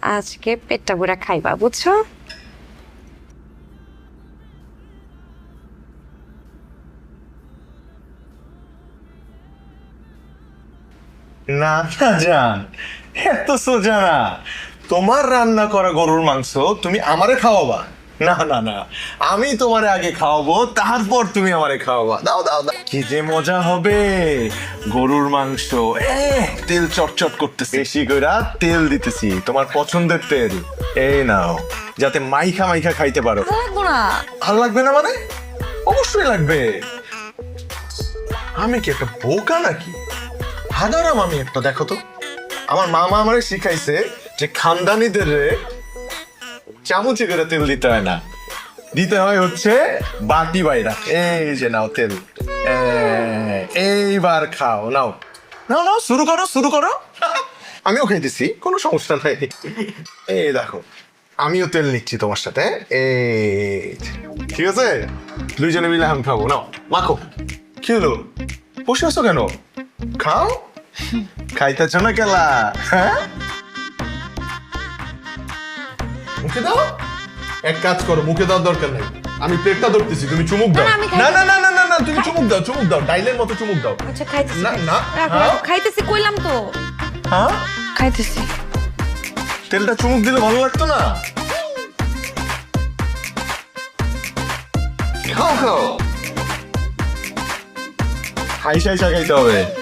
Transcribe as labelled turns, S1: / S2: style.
S1: আজকে পেটটা পুরা খাইবা, বুঝছো?
S2: না না জান, এত সোজা না। তোমার রান্না করা গরুর মাংস তুমি আমারে খাওয়াবা? না না না, আমি তোমারে আগে খাওয়াবো, তারপর তুমি আমারে খাওয়াবা। দাও দাও দাও, কি যে মজা হবে। গরুর মাংস, তেল চটচট করতেছে, বেশি কইরা তেল দিতেছি, তোমার পছন্দের তেল। এই নাও, যাতে মাইখা মাইখা খাইতে পারো।
S1: লাগবো না।
S2: ভালো লাগবে না মানে? অবশ্যই লাগবে। আমি কি একটা বোকা নাকি? হাদারাম আমি একটা, দেখো তো। আমার মামা আমারে শিখাইছে যে খানদানিদের চামচে করে তেল দিতে হয় না, দিতে হয় হচ্ছে বাটি বাইরা। এই যে নাও তেল, এইবার খাও। নাও নাও নাও, শুরু করো শুরু করো। আমিও খাইতেছি, কোনো সমস্যা নাই। এই দেখো, আমিও তেল নিচ্ছি তোমার সাথে। এই যে, ঠিক আছে, দুইজনে মিলে আমি খাবো। নাও মাখো। কি হলো, বসে আছো কেন? খাও, খাইতেছ না কেলা? হ্যাঁ, মুখে দাও। এক কাজ করো, মুখে দেওয়ার দরকার নাই, আমি প্লেটটা ধরতেছি, তুমি চুমুক দাও।
S1: না, আমি
S2: না
S1: খাইতে-
S2: না না না না না, তুমি চুমুক দাও, চুমুক দাও, ডাইলের মতো চুমুক দাও।
S1: আচ্ছা খাইতেছি।
S2: না না,
S1: রাখো,
S2: হ্যাঁ?
S1: রাখো, খাইতেছি কইলাম তো।
S2: হ্যাঁ,
S1: খাইতেছি।
S2: তেলটা চুমুক দিলে ভালো লাগতো না? খাও খাও, হাইসা হাইসা খাইতে হবে।